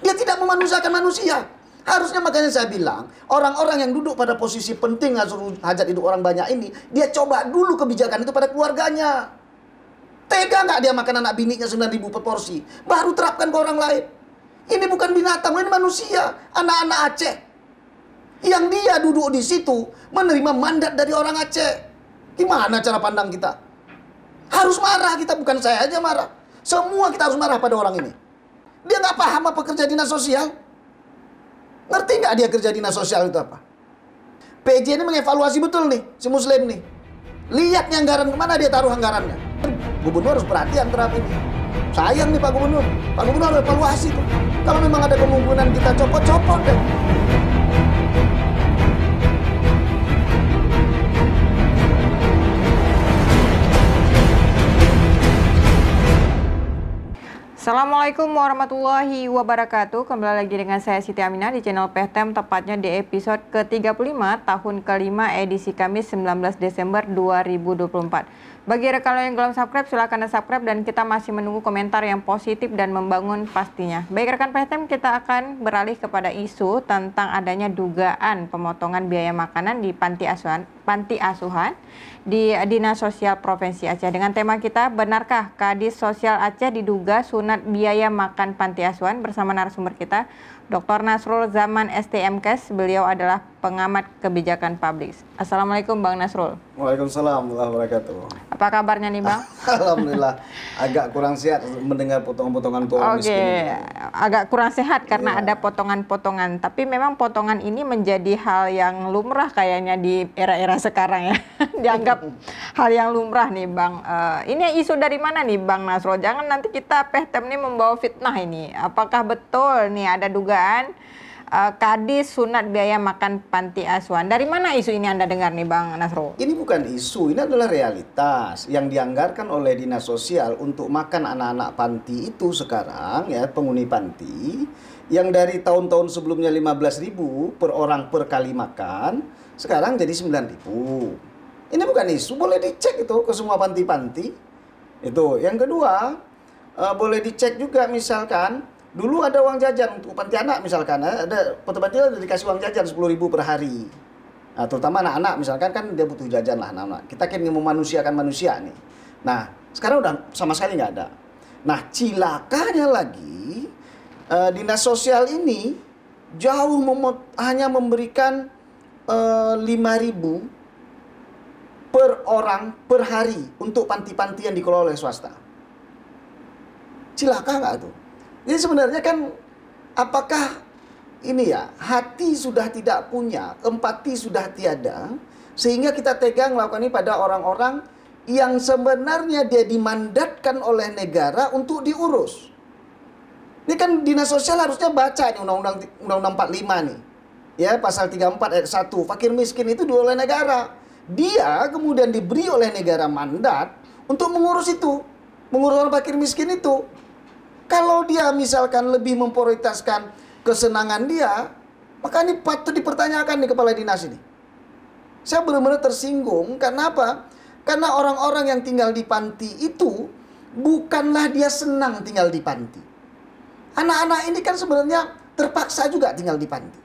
Dia tidak memanusiakan manusia. Harusnya makanya saya bilang, orang-orang yang duduk pada posisi penting hajat hidup orang banyak ini, dia coba dulu kebijakan itu pada keluarganya. Tega nggak dia makan anak biniknya 9.000 per porsi? Baru terapkan ke orang lain. Ini bukan binatang, ini manusia. Anak-anak Aceh. Yang dia duduk di situ, menerima mandat dari orang Aceh. Gimana cara pandang kita? Harus marah kita, bukan saya aja marah. Semua kita harus marah pada orang ini. Dia nggak paham apa kerja dinas sosial. Ngerti nggak dia kerja dinas sosial itu apa? PJ ini mengevaluasi betul nih, si Muslim nih. Lihat nih anggaran kemana dia taruh anggarannya. Gubernur harus perhatian terhadap ini. Sayang nih Pak Gubernur. Pak Gubernur harus evaluasi tuh. Kalau memang ada kemungkinan kita copot-copot deh. Assalamualaikum warahmatullahi wabarakatuh. Kembali lagi dengan saya Siti Aminah di channel PTM, tepatnya di episode ke-35 tahun kelima edisi Kamis 19 Desember 2024. Bagi rekan yang belum subscribe, silahkan subscribe dan kita masih menunggu komentar yang positif dan membangun pastinya. Baik rekan PTM, kita akan beralih kepada isu tentang adanya dugaan pemotongan biaya makanan di panti asuhan di Dinas Sosial Provinsi Aceh. Dengan tema kita, benarkah Kadis Sosial Aceh diduga sunat biaya makan panti asuhan? Bersama narasumber kita, Dr. Nasrul Zaman STMKes. Beliau adalah pengamat kebijakan publik. Assalamualaikum Bang Nasrul. Waalaikumsalam warahmatullahi wabarakatuh. Apa kabarnya nih Bang? Alhamdulillah, agak kurang sehat mendengar potongan-potongan tua miskin ini. Agak kurang sehat karena ada potongan-potongan. Tapi memang potongan ini menjadi hal yang lumrah kayaknya di era-era sekarang ya. Dianggap hal yang lumrah nih Bang. Ini isu dari mana nih Bang Nasrul? Jangan nanti kita PTM nih membawa fitnah ini. Apakah betul nih ada dugaan Kadis sunat biaya makan panti asuhan? Dari mana isu ini Anda dengar nih Bang Nasrul? Ini bukan isu, ini adalah realitas yang dianggarkan oleh Dinas Sosial untuk makan anak-anak panti itu sekarang ya, penghuni panti yang dari tahun-tahun sebelumnya 15.000 per orang per kali makan, sekarang jadi 9.000. Ini bukan isu, boleh dicek itu ke semua panti-panti. Itu. Yang kedua, boleh dicek juga misalkan dulu ada uang jajan untuk panti anak misalkan, ada panti ada dikasih uang jajan 10.000 per hari. Nah, terutama anak-anak misalkan kan dia butuh jajan lah anak-anak. Kita kan memanusiakan manusia nih. Nah, sekarang udah sama sekali nggak ada. Nah, cilakanya lagi Dinas Sosial ini jauh hanya memberikan 5.000 per orang per hari untuk panti-panti yang dikelola oleh swasta. Cilaka nggak tuh? Jadi sebenarnya kan apakah ini ya, hati sudah tidak punya, empati sudah tiada, sehingga kita tega melakukan ini pada orang-orang yang sebenarnya dia dimandatkan oleh negara untuk diurus. Ini kan Dinas Sosial harusnya baca nih Undang-Undang 45 nih. Ya, pasal 34 ayat 1, fakir miskin itu oleh negara. Dia kemudian diberi oleh negara mandat untuk mengurus itu, mengurus orang fakir miskin itu. Kalau dia misalkan lebih memprioritaskan kesenangan dia, maka ini patut dipertanyakan nih kepala dinas ini. Saya benar-benar tersinggung, karena apa? Karena orang-orang yang tinggal di panti itu bukanlah dia senang tinggal di panti. Anak-anak ini kan sebenarnya terpaksa juga tinggal di panti.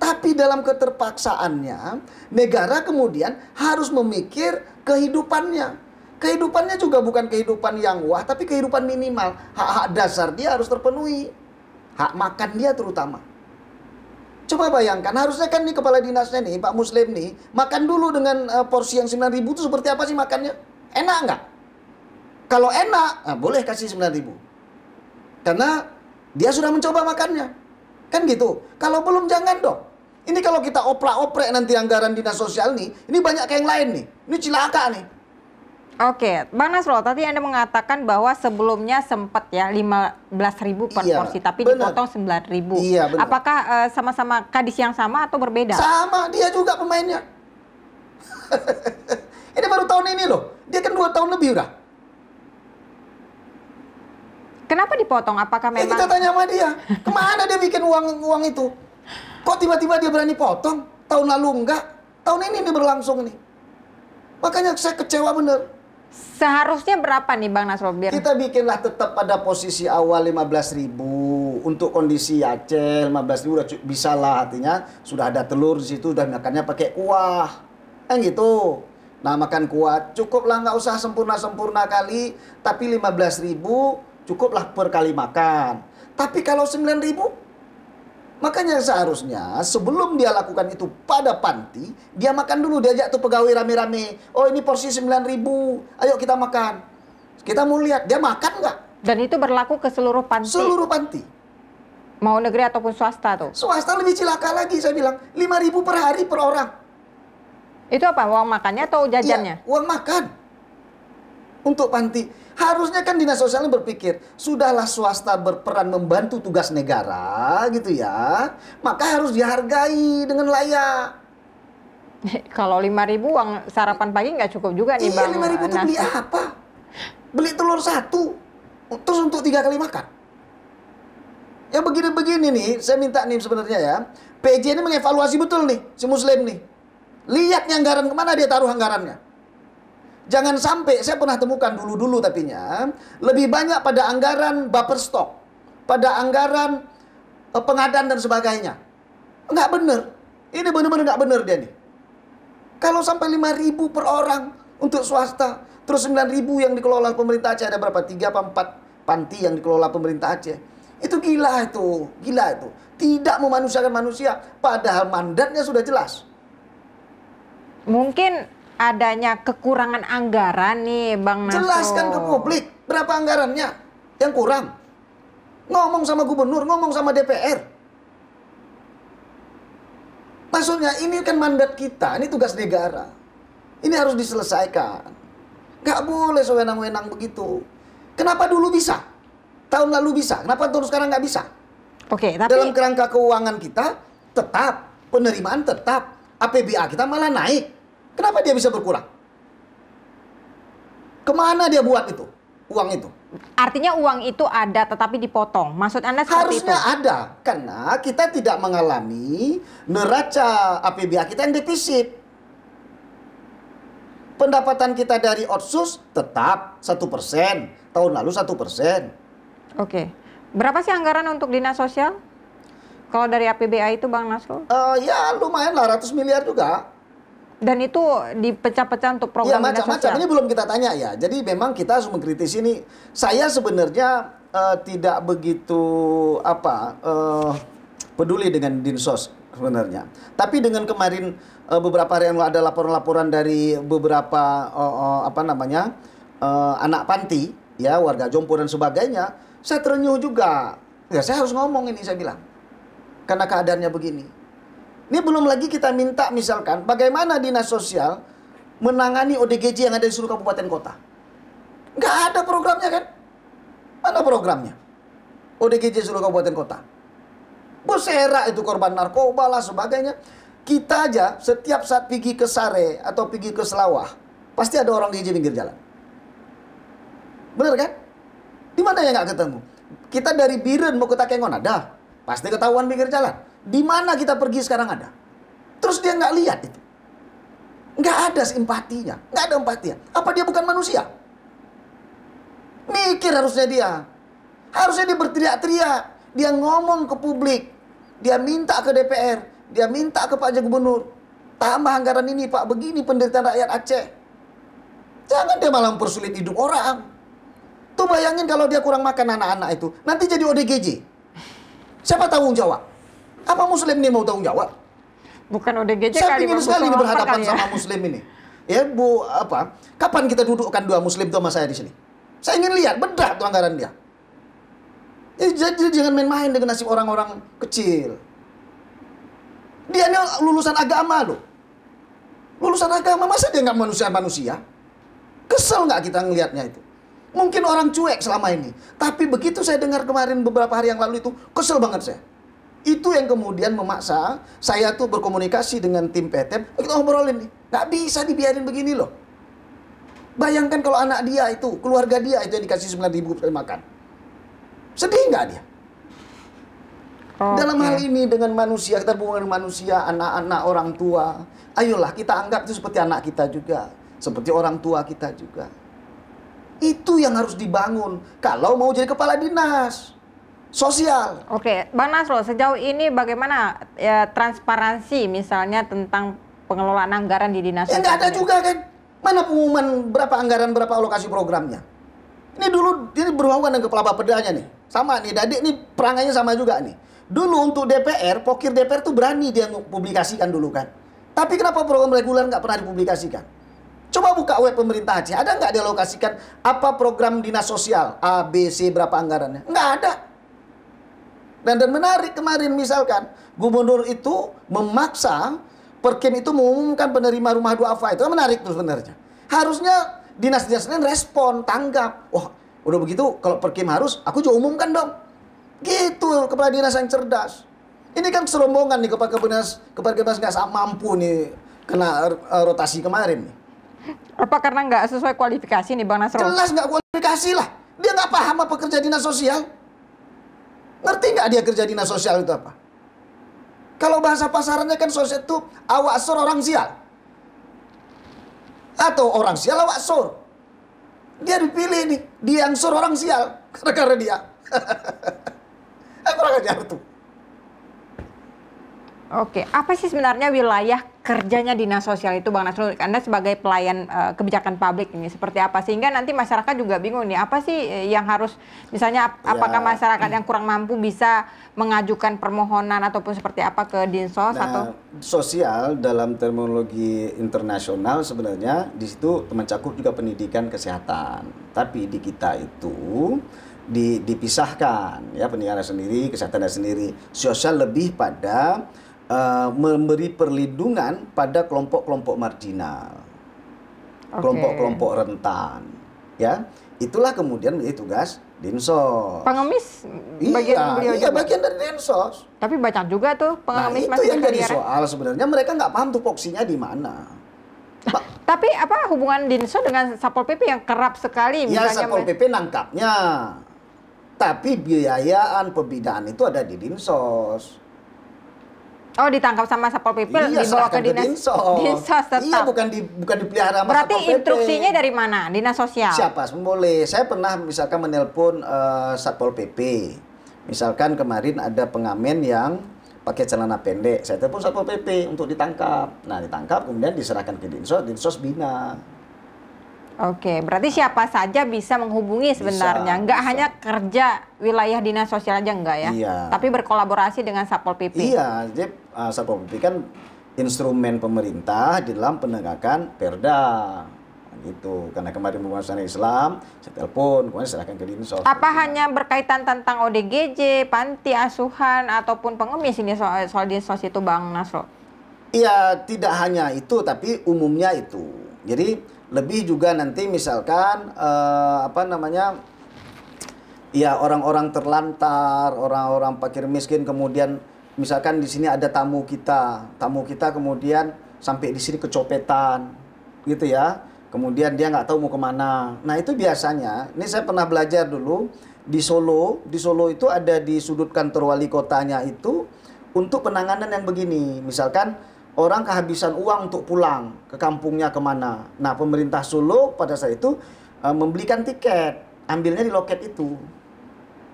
Tapi dalam keterpaksaannya, negara kemudian harus memikir kehidupannya. Kehidupannya juga bukan kehidupan yang wah, tapi kehidupan minimal. Hak-hak dasar dia harus terpenuhi. Hak makan dia terutama. Coba bayangkan, harusnya kan nih kepala dinasnya nih, Pak Muslim nih, makan dulu dengan porsi yang 9.000 itu seperti apa sih makannya? Enak nggak? Kalau enak, nah boleh kasih 9.000. Karena dia sudah mencoba makannya. Kan gitu. Kalau belum, jangan dong. Ini kalau kita oprek-oprek nanti anggaran dinas sosial nih, ini banyak kayak yang lain nih. Ini cilaka nih. Oke, Bang Nasrul, tadi Anda mengatakan bahwa sebelumnya sempat ya 15.000 per porsi, tapi benar, dipotong 9.000. Iya, benar. Apakah sama-sama kadis yang sama atau berbeda? Sama, dia juga pemainnya. Ini baru tahun ini loh. Dia kan 2 tahun lebih udah. Kenapa dipotong? Apakah memang... kita tanya sama dia, kemana dia bikin uang itu? Kok tiba-tiba dia berani potong? Tahun lalu enggak, tahun ini berlangsung nih. Makanya saya kecewa bener. Seharusnya berapa nih Bang Nasrul? Biar Kita bikinlah tetap pada posisi awal 15.000 untuk kondisi Aceh. 15.000 udah bisa lah, artinya sudah ada telur di situ, udah makannya pakai kuah, kan gitu. Nah, makan kuah cukuplah, nggak usah sempurna kali, tapi 15.000 cukuplah per kali makan. Tapi kalau 9.000, makanya seharusnya sebelum dia lakukan itu pada panti, dia makan dulu, diajak tuh pegawai rame-rame. Oh, ini porsi 9.000, ayo kita makan. Kita mau lihat dia makan nggak? dan itu berlaku ke seluruh panti. Seluruh panti. Mau negeri ataupun swasta tuh. Swasta lebih cilaka lagi, saya bilang 5.000 per hari per orang. Itu apa? Uang makannya atau jajannya? Iya, uang makan untuk panti. Harusnya kan dinas sosialnya berpikir, sudahlah swasta berperan membantu tugas negara gitu ya, maka harus dihargai dengan layak. Kalau 5.000 uang sarapan pagi nggak cukup juga nih Iya, Bang 5.000 tuh beli Nasrul. apa? Beli telur 1, terus untuk 3 kali makan. Ya begini-begini nih, saya minta nih sebenarnya ya, PJ ini mengevaluasi betul nih, si Muslim nih. Lihat nih anggaran, kemana dia taruh anggarannya. Jangan sampai, saya pernah temukan dulu-dulu tapinya, lebih banyak pada anggaran buffer stock, pada anggaran pengadaan dan sebagainya. Nggak bener. Ini bener-bener nggak bener dia nih. Kalau sampai 5.000 per orang untuk swasta, terus 9.000 yang dikelola pemerintah Aceh, ada berapa? 3 apa 4 panti yang dikelola pemerintah Aceh. Itu gila itu, gila itu. Tidak memanusiakan manusia, padahal mandatnya sudah jelas. Mungkin adanya kekurangan anggaran nih Bang Nasrul. Jelaskan ke publik berapa anggarannya yang kurang. Ngomong sama gubernur, ngomong sama DPR. Maksudnya ini kan mandat kita, ini tugas negara. Ini harus diselesaikan. Nggak boleh sewenang-wenang begitu. Kenapa dulu bisa? Tahun lalu bisa, kenapa tahun sekarang nggak bisa? Oke, tapi Dalam kerangka keuangan kita tetap, penerimaan tetap, APBA kita malah naik. Kenapa dia bisa berkurang? Kemana dia buat itu? Uang itu? artinya uang itu ada tetapi dipotong. Maksud Anda seperti Harusnya itu? ada. Karena kita tidak mengalami neraca APBA kita yang defisit. Pendapatan kita dari otsus tetap 1%. Tahun lalu 1%. Oke. Berapa sih anggaran untuk dinas sosial? Kalau dari APBA itu Bang Nasrul? Ya lumayan lah, 100 miliar juga. Dan itu dipecah-pecah untuk Ya program dinas macam-macam, sosial? ini belum kita tanya ya. Jadi memang kita harus mengkritisi ini. Saya sebenarnya tidak begitu peduli dengan Dinsos sebenarnya. Tapi dengan kemarin beberapa hari yang lalu ada laporan-laporan dari beberapa anak panti, ya warga Jompo dan sebagainya, saya terenyuh juga. Ya saya harus ngomong ini, saya bilang. Karena keadaannya begini. Ini belum lagi kita minta misalkan bagaimana dinas sosial menangani ODGJ yang ada di seluruh kabupaten kota. Nggak ada programnya kan? Mana programnya? ODGJ seluruh kabupaten kota. Bersera itu korban narkoba lah sebagainya. Kita aja setiap saat pergi ke Sare atau pergi ke Selawah, pasti ada orang ODGJ pinggir jalan. Bener kan? Di mana yang nggak ketemu? Kita dari Biren mau ke Takengon ada. Pasti ketahuan pinggir jalan. Di mana kita pergi sekarang ada. Terus dia nggak lihat itu. Nggak ada simpatinya. Nggak ada empatinya. Apa dia bukan manusia? Mikir harusnya dia. Harusnya dia berteriak-teriak. Dia ngomong ke publik. Dia minta ke DPR. Dia minta ke Pak Gubernur. Tambah anggaran ini Pak. Begini penderitaan rakyat Aceh. Jangan dia malah mempersulit hidup orang. Tuh bayangin kalau dia kurang makan anak-anak itu. Nanti jadi ODGJ. Siapa tanggung jawab? Apa Muslim ini mau tanggung jawab? Bukan ODGJ Saya kali, ingin Bang, sekali bukan lapar berhadapan kali ya. sama Muslim ini. Ya Bu, kapan kita dudukkan dua Muslim itu sama saya di sini? Saya ingin lihat bedah tuh anggaran dia. Jadi jangan main-main dengan nasib orang-orang kecil. Dia ini lulusan agama loh. Lulusan agama, masa dia nggak manusia-manusia? Kesel nggak kita ngelihatnya itu? Mungkin orang cuek selama ini. Tapi begitu saya dengar kemarin beberapa hari yang lalu itu, kesel banget saya. Itu yang kemudian memaksa saya tuh berkomunikasi dengan tim PTM. Kita ngobrolin nih. Nggak bisa dibiarin begini loh. Bayangkan kalau anak dia itu, keluarga dia itu yang dikasih 9.000 sekali makan. Sedih nggak dia? Dalam hal ini dengan manusia, kita berhubungan dengan manusia, anak-anak, orang tua. Ayolah kita anggap itu seperti anak kita juga. Seperti orang tua kita juga. Itu yang harus dibangun kalau mau jadi kepala dinas sosial. Oke, Bang Nasrul, sejauh ini bagaimana transparansi misalnya tentang pengelolaan anggaran di dinas? Ya nggak ada juga kan. Mana pengumuman berapa anggaran, berapa alokasi programnya? Ini dulu ini berhubungan dengan kepala Bapedanya nih. Sama nih, Dadik nih perangainya sama juga nih. Dulu untuk DPR, pokir DPR tuh berani dia publikasikan dulu kan. Tapi kenapa program reguler nggak pernah dipublikasikan? Coba buka web pemerintah Aceh, ada nggak dialokasikan apa program dinas sosial A, B, C berapa anggarannya? Nggak ada. Dan menarik kemarin misalkan gubernur itu memaksa Perkim itu mengumumkan penerima rumah duafa, itu kan menarik tuh sebenarnya. Harusnya dinas-dinas lain respon, tanggap. Wah, udah begitu kalau Perkim harus, aku juga umumkan dong. Gitu kepala dinas yang cerdas. Ini kan serombongan nih kepala dinas nggak mampu nih kena rotasi kemarin nih. Apa karena nggak sesuai kualifikasi nih Bang Nasrul? Jelas nggak kualifikasi lah. Dia nggak paham apa kerja dinas sosial. Ngerti nggak dia kerja dinas sosial itu apa? Kalau bahasa pasarannya kan sosial itu awak sur orang sial. Atau orang sial awak sur. Dia dipilih nih, dia yang sur orang sial. Karena dia. Kurang ajar tuh. Oke, apa sih sebenarnya wilayah kerjanya dinas sosial itu Bang Nasrul? Anda sebagai pelayan kebijakan publik ini seperti apa? Sehingga nanti masyarakat juga bingung nih, apa sih yang harus, misalnya apakah masyarakat yang kurang mampu bisa mengajukan permohonan ataupun seperti apa ke Dinsos atau? Sosial dalam terminologi internasional sebenarnya di situ mencakup juga pendidikan kesehatan. Tapi di kita itu dipisahkan ya, pendidikan sendiri, kesehatan sendiri. Sosial lebih pada memberi perlindungan pada kelompok-kelompok marginal, kelompok-kelompok rentan, ya. Itulah kemudian menjadi tugas Dinsos. Pengemis bagian beliau juga. Bagian dari Dinsos. Tapi banyak juga tuh pengemis itu masih yang jadi soal sebenarnya, mereka nggak paham tuh poksinya di mana. Tapi apa hubungan Dinsos dengan Satpol PP yang kerap sekali Ya, misalnya? Satpol PP nangkapnya, tapi biayaan pembinaan itu ada di Dinsos. Oh, ditangkap sama Satpol PP, Iya, dibawa ke dinas Dinsos tetap. Iya, bukan dipelihara sama Berarti Satpol PP. instruksinya dari mana? Dinas sosial. Siapa pun boleh. Saya pernah misalkan menelpon Satpol PP. Misalkan kemarin ada pengamen yang pakai celana pendek, saya telepon Satpol PP untuk ditangkap. Nah, ditangkap kemudian diserahkan ke Dinsos, Dinsos bina. Oke, berarti siapa saja bisa menghubungi sebenarnya, nggak hanya kerja wilayah dinas sosial aja enggak ya? Iya. Tapi berkolaborasi dengan Satpol PP. Iya, jadi Satpol PP kan instrumen pemerintah di dalam penegakan Perda. Gitu. Karena kemarin penguasaan Islam, saya telepon, kemudian serahkan ke Dinsos. Apa hanya berkaitan tentang ODGJ, panti asuhan ataupun pengemis ini soal Dinsos itu Bang Nasrul? Iya, tidak hanya itu, tapi umumnya itu. Jadi lebih juga nanti misalkan ya orang-orang terlantar, orang-orang fakir miskin, kemudian misalkan di sini ada tamu kita kemudian sampai di sini kecopetan, gitu ya. Kemudian dia nggak tahu mau kemana. Nah itu biasanya, ini saya pernah belajar dulu di Solo itu ada di sudut kantor wali kotanya itu untuk penanganan yang begini, misalkan orang kehabisan uang untuk pulang ke kampungnya kemana. Nah, pemerintah Solo pada saat itu membelikan tiket, ambilnya di loket itu.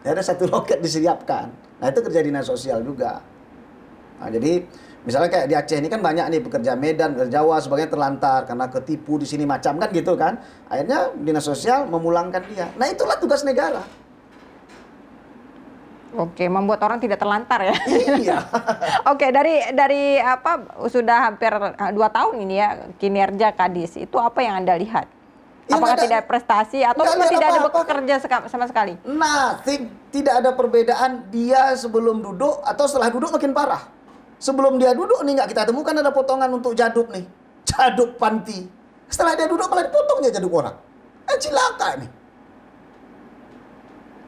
Ada satu loket disiapkan. Nah, itu kerja dinas sosial juga. Nah, jadi misalnya kayak di Aceh ini kan banyak nih pekerja Medan, pekerja Jawa sebagainya terlantar karena ketipu di sini macam kan gitu kan. Akhirnya dinas sosial memulangkan dia. Nah, itulah tugas negara. Oke, membuat orang tidak terlantar ya. Iya. Oke, dari apa sudah hampir 2 tahun ini ya kinerja Kadis, itu apa yang Anda lihat? Ya, apakah tidak prestasi atau memang tidak ada bekerja sama sekali? Nothing, tidak ada perbedaan dia sebelum duduk atau setelah duduk makin parah. Sebelum dia duduk nih nggak kita temukan ada potongan untuk jaduk nih, jaduk panti. Setelah dia duduk malah dipotongnya jaduk orang. Cilaka nih.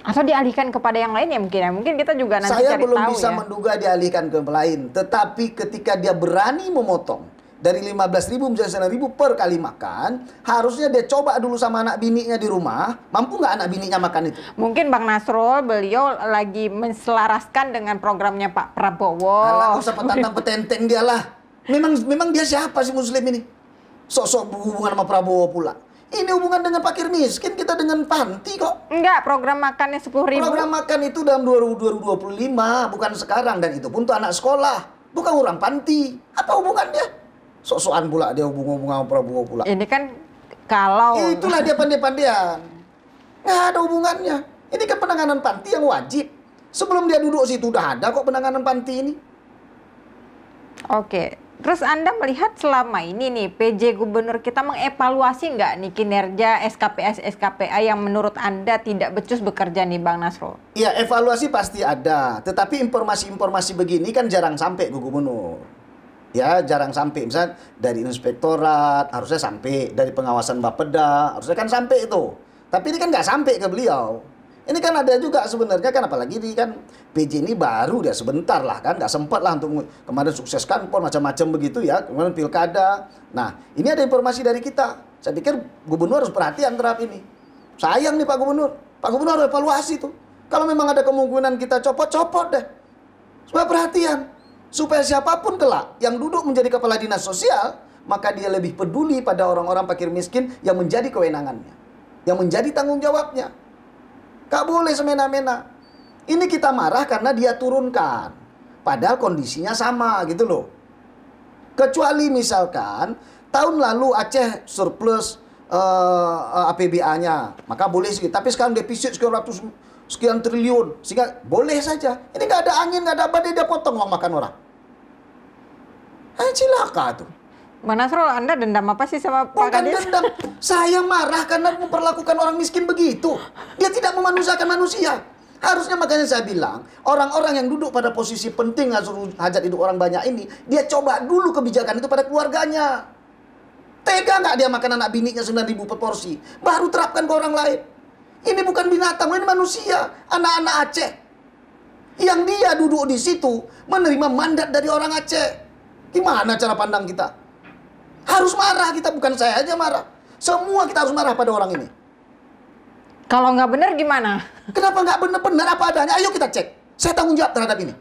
Atau dialihkan kepada yang lain ya mungkin ya. Mungkin kita juga nanti Saya cari belum tahu bisa ya. menduga dialihkan ke lain. Tetapi ketika dia berani memotong dari 15.000 menjadi 9.000 per kali makan, harusnya dia coba dulu sama anak bininya di rumah, mampu nggak anak bininya makan itu? Mungkin Bang Nasrul beliau lagi menselaraskan dengan programnya Pak Prabowo. Alah, usah petantang-petenteng dia lah. Memang dia siapa sih Muslim ini? Sok-sok berhubungan sama Prabowo pula. Ini hubungan dengan fakir miskin, kita dengan panti kok. Enggak, program makannya 10.000. Program makan itu dalam 2025, bukan sekarang. Dan itu pun tuh anak sekolah, bukan orang panti. Apa hubungannya? Sok-sokan pula dia hubungan Prabowo pula. Ini kan kalau... Itulah dia pandai-pandaian. Nggak ada hubungannya. Ini kan penanganan panti yang wajib. Sebelum dia duduk situ udah ada kok penanganan panti ini. Oke. Terus Anda melihat selama ini nih PJ Gubernur kita mengevaluasi nggak nih kinerja SKPS SKPA yang menurut Anda tidak becus bekerja nih Bang Nasrul? Ya evaluasi pasti ada, tetapi informasi-informasi begini kan jarang sampai ke Gubernur. Ya jarang sampai, misalnya dari inspektorat harusnya sampai, dari pengawasan Bapeda harusnya kan sampai itu. Tapi ini kan nggak sampai ke beliau. Ini kan ada juga sebenarnya kan, apalagi ini kan PJ ini baru dia sebentar lah kan, nggak sempat lah untuk kemarin sukses kanpor macam-macam begitu ya, kemudian pilkada. Nah ini ada informasi dari kita. Saya pikir Gubernur harus perhatian terhadap ini. Sayang nih Pak Gubernur harus evaluasi tuh. Kalau memang ada kemungkinan kita copot deh. Supaya perhatian, supaya siapapun kelak yang duduk menjadi kepala dinas sosial, maka dia lebih peduli pada orang-orang fakir miskin yang menjadi kewenangannya, yang menjadi tanggung jawabnya. Gak boleh semena-mena. Ini kita marah karena dia turunkan. Padahal kondisinya sama gitu loh. Kecuali misalkan tahun lalu Aceh surplus APBA-nya. Maka boleh sih. Tapi sekarang defisit sekian triliun. Sehingga boleh saja. Ini gak ada angin, gak ada apa, dia potong uang makan orang. Cilaka tuh. Bang Nasrul, Anda dendam apa sih sama Pak Kadis? Bukan dendam. Saya marah karena memperlakukan orang miskin begitu. Dia tidak memanusiakan manusia. Harusnya makanya saya bilang, orang-orang yang duduk pada posisi penting hajat hidup orang banyak ini, dia coba dulu kebijakan itu pada keluarganya. Tega nggak dia makan anak bininya 9.000 per porsi? Baru terapkan ke orang lain. Ini bukan binatang, ini manusia. Anak-anak Aceh. Yang dia duduk di situ, menerima mandat dari orang Aceh. Gimana cara pandang kita? Harus marah kita, bukan saya aja marah. Semua kita harus marah pada orang ini. Kalau nggak benar gimana? Kenapa nggak benar apa adanya? Ayo kita cek. Saya tanggung jawab terhadap ini.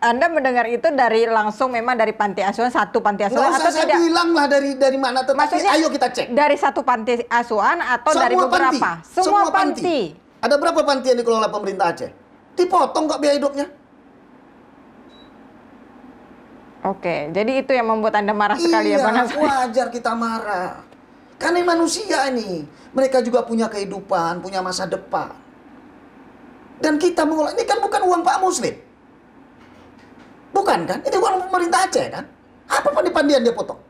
Anda mendengar itu dari langsung memang dari panti asuhan, satu panti asuhan atau saya tidak? Bilang lah dari mana, tetapi maksudnya, ayo kita cek. Dari satu panti asuhan atau semua dari beberapa? Panti. Semua panti. Ada berapa panti yang dikelola pemerintah Aceh? Dipotong kok biaya hidupnya. Oke, jadi itu yang membuat Anda marah sekali ya Bang Nasrul? Wajar kita marah. Karena manusia ini, mereka juga punya kehidupan, punya masa depan. Dan kita mengolah, ini kan bukan uang Pak Muslim. Bukan kan? Ini uang pemerintah Aceh kan? Apa pandai-pandaian dia potong?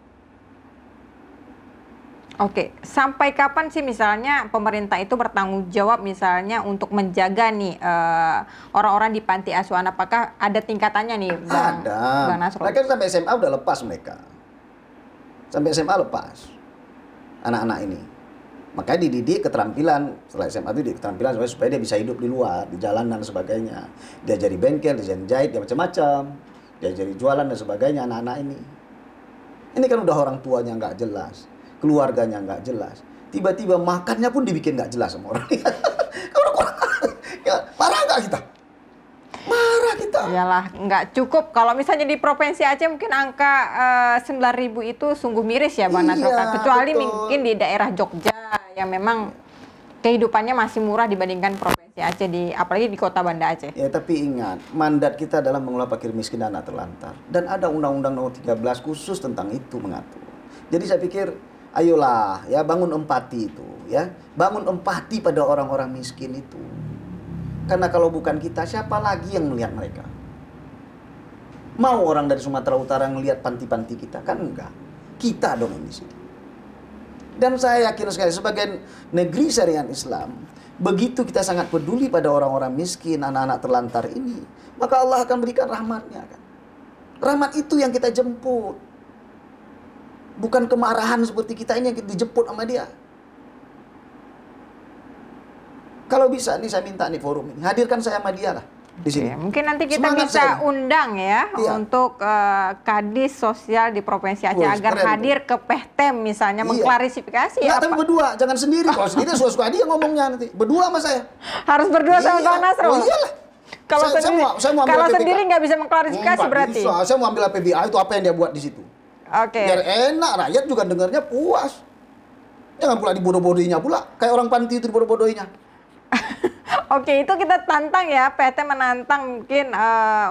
Oke, sampai kapan sih misalnya pemerintah itu bertanggung jawab misalnya untuk menjaga nih orang-orang di panti asuhan? Apakah ada tingkatannya nih Bang Nasrul? Mereka sampai SMA udah lepas mereka. Sampai SMA lepas anak-anak ini. Makanya dididik keterampilan, setelah SMA itu dididik keterampilan supaya dia bisa hidup di luar, di jalanan dan sebagainya. Dia jadi bengkel, dia jadi jahit, dia macam-macam. Dia jadi jualan dan sebagainya anak-anak ini. Ini kan udah orang tuanya nggak jelas. Keluarganya nggak jelas, tiba-tiba makannya pun dibikin nggak jelas sama orang. Ya, marah nggak kita? Marah kita. Iyalah, nggak cukup. Kalau misalnya di Provinsi Aceh mungkin angka 9.000 itu sungguh miris ya Bang Nasrul. Kecuali betul. Mungkin di daerah Jogja yang memang kehidupannya masih murah dibandingkan Provinsi Aceh, apalagi di Kota Banda Aceh. Ya, tapi ingat, mandat kita adalah mengelola fakir miskin dan anak terlantar. Dan ada Undang-Undang Nomor 13 khusus tentang itu mengatur. Jadi saya pikir ayolah ya, bangun empati itu ya. Bangun empati pada orang-orang miskin itu. Karena kalau bukan kita, siapa lagi yang melihat mereka? Mau orang dari Sumatera Utara ngelihat panti-panti kita? Kan enggak. Kita dong yang di sini. Dan saya yakin sekali sebagai negeri syariat Islam, begitu kita sangat peduli pada orang-orang miskin, anak-anak terlantar ini, maka Allah akan berikan rahmatnya kan. Rahmat itu yang kita jemput. Bukan kemarahan seperti kita ini yang dijemput sama dia. Kalau bisa nih saya minta nih forum ini, hadirkan saya sama dia lah di sini. Mungkin nanti kita bisa undang ya untuk Kadis Sosial di Provinsi Aceh agar hadir ke Pehtem misalnya mengklarifikasi. Nggak, tapi berdua, jangan sendiri. Kalau sendiri suka dia ngomongnya nanti. Berdua sama saya. Harus berdua sama Bang Nasrul. Oh iyalah. Kalau sendiri nggak bisa mengklarifikasi berarti. Bisa. Saya mau ambil APBA itu apa yang dia buat di situ. Oke. Biar enak, rakyat juga dengarnya puas. Jangan pula dibodoh-bodohinya pula. Kayak orang panti itu dibodoh-bodohinya. Oke, itu kita tantang ya, PT menantang mungkin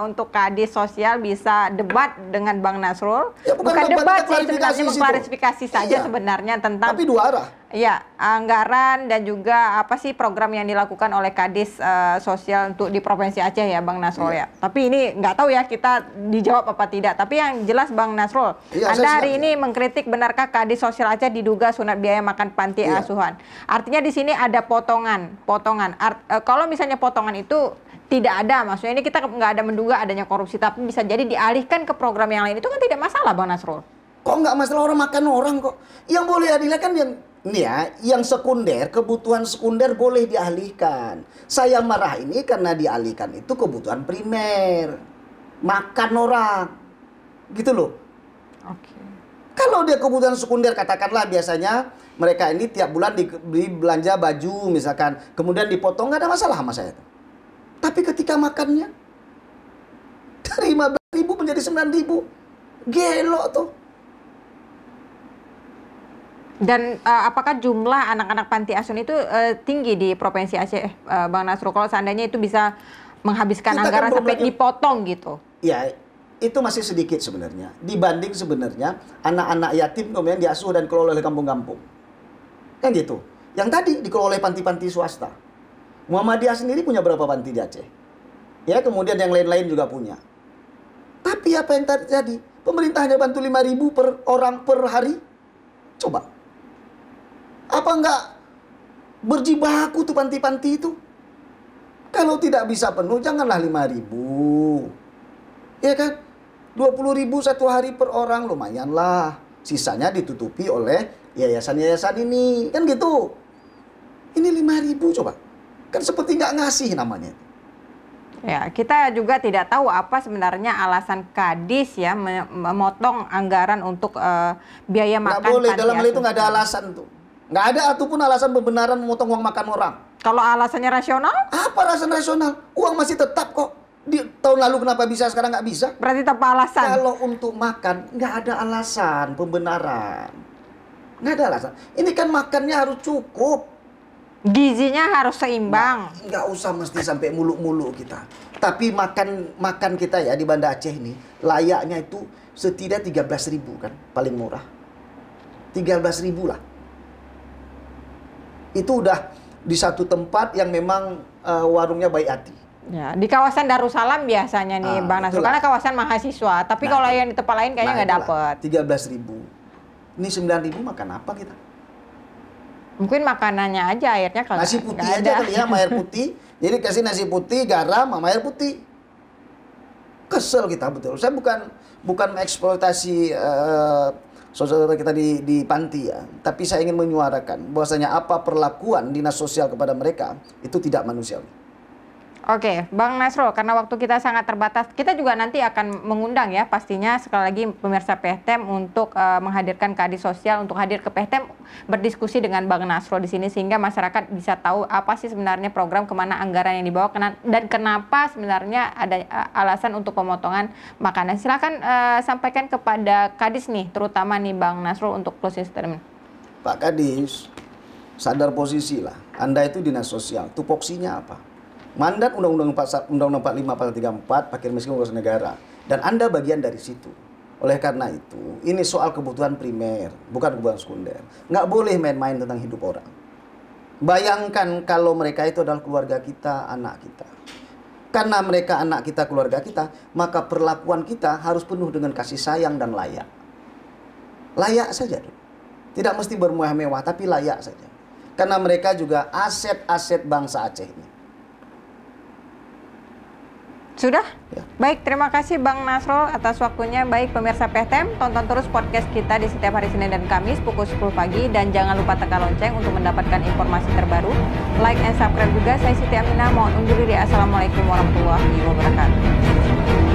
untuk Kadis Sosial bisa debat dengan Bang Nasrul. Ya, bukan debat sih, sebenarnya mengklarifikasi saja sebenarnya tentang. Tapi dua arah. Ya, anggaran dan juga apa sih program yang dilakukan oleh Kadis Sosial untuk di Provinsi Aceh ya, Bang Nasrul ya. Tapi ini nggak tahu ya kita dijawab apa tidak. Tapi yang jelas Bang Nasrul, Anda hari ini mengkritik benarkah Kadis Sosial Aceh diduga sunat biaya makan panti asuhan. Artinya di sini ada potongan. Kalau misalnya potongan itu tidak ada, maksudnya ini kita nggak ada menduga adanya korupsi, tapi bisa jadi dialihkan ke program yang lain, itu kan tidak masalah, Bang Nasrul. Kok nggak masalah, orang makan orang kok. Yang boleh dialihkan yang sekunder, kebutuhan sekunder boleh dialihkan. Saya marah ini karena dialihkan itu kebutuhan primer, makan orang, gitu loh. Oke. Kalau dia kebutuhan sekunder, katakanlah biasanya mereka ini tiap bulan dibeli belanja baju misalkan, kemudian dipotong, nggak ada masalah sama saya. Tapi ketika makannya dari 15.000 menjadi 9.000, gelok tuh. Dan apakah jumlah anak-anak panti asuhan itu tinggi di Provinsi Aceh, Bang Nasrul? Kalau seandainya itu bisa menghabiskan anggaran sampai dipotong gitu? Ya, itu masih sedikit sebenarnya. Dibanding sebenarnya anak-anak yatim kemudian diasuh dan dikelola oleh kampung-kampung. Kan gitu. Yang tadi dikelola oleh panti-panti swasta. Muhammadiyah sendiri punya berapa panti di Aceh? Ya, kemudian yang lain-lain juga punya. Tapi apa yang terjadi? Pemerintahnya bantu 5.000 per orang per hari. Coba. Apa enggak berjibaku tuh panti-panti itu? Kalau tidak bisa penuh, janganlah 5.000. Ya kan? 20.000 satu hari per orang, lumayan lah. Sisanya ditutupi oleh yayasan-yayasan ini. Kan gitu. Ini 5.000 coba. Kan seperti nggak ngasih namanya. Ya, kita juga tidak tahu apa sebenarnya alasan Kadis ya memotong anggaran untuk biaya makan. Nggak boleh, dalam hal itu nggak ada alasan tuh. Nggak ada ataupun alasan pembenaran memotong uang makan orang. Kalau alasannya rasional? Apa alasan rasional? Uang masih tetap kok. Di tahun lalu kenapa bisa, sekarang nggak bisa? Berarti tanpa alasan? Kalau untuk makan, nggak ada alasan pembenaran. Nggak ada alasan. Ini kan makannya harus cukup. Gizinya harus seimbang. Nah, nggak usah mesti sampai muluk-muluk kita. Tapi makan kita ya di Banda Aceh ini layaknya itu setidaknya 13.000 kan paling murah. 13.000 lah. Itu udah di satu tempat yang memang warungnya baik hati. Ya, di kawasan Darussalam biasanya nih Bang Nasrul, karena kawasan mahasiswa. Tapi kalau yang di tempat lain kayaknya nggak dapet. 13.000. Ini 9.000 makan apa kita? Mungkin makanannya aja, airnya kalau nasi putih aja kali ya, sama air putih. Jadi kasih nasi putih, garam, sama air putih. Kesel kita betul. Saya bukan mengeksploitasi saudara kita di panti ya. Tapi saya ingin menyuarakan bahwasanya apa perlakuan dinas sosial kepada mereka itu tidak manusiawi. Oke, Bang Nasrul, karena waktu kita sangat terbatas, kita juga nanti akan mengundang ya pastinya sekali lagi pemirsa PHTM untuk menghadirkan Kadis Sosial untuk hadir ke PHTM berdiskusi dengan Bang Nasrul di sini sehingga masyarakat bisa tahu apa sih sebenarnya program, kemana anggaran yang dibawa dan kenapa sebenarnya ada alasan untuk pemotongan makanan. Silakan sampaikan kepada Kadis nih, terutama nih Bang Nasrul untuk closing statement. Pak Kadis, sadar posisi lah. Anda itu dinas sosial, tupoksinya apa? Mandat Undang-Undang 45 pasal 34 fakir miskin urusan negara, dan Anda bagian dari situ. Oleh karena itu, ini soal kebutuhan primer, bukan kebutuhan sekunder. Nggak boleh main-main tentang hidup orang. Bayangkan kalau mereka itu adalah keluarga kita, anak kita. Karena mereka anak kita, keluarga kita, maka perlakuan kita harus penuh dengan kasih sayang dan layak. Layak saja. Tidak mesti bermewah-mewah, tapi layak saja. Karena mereka juga aset-aset bangsa Aceh ini. Sudah? Ya. Baik, terima kasih Bang Nasrul atas waktunya. Baik pemirsa PHTM, tonton terus podcast kita di setiap hari Senin dan Kamis pukul 10 pagi. Dan jangan lupa tekan lonceng untuk mendapatkan informasi terbaru. Like and subscribe juga. Saya Siti Aminah, mohon undur diri. Assalamualaikum warahmatullahi wabarakatuh.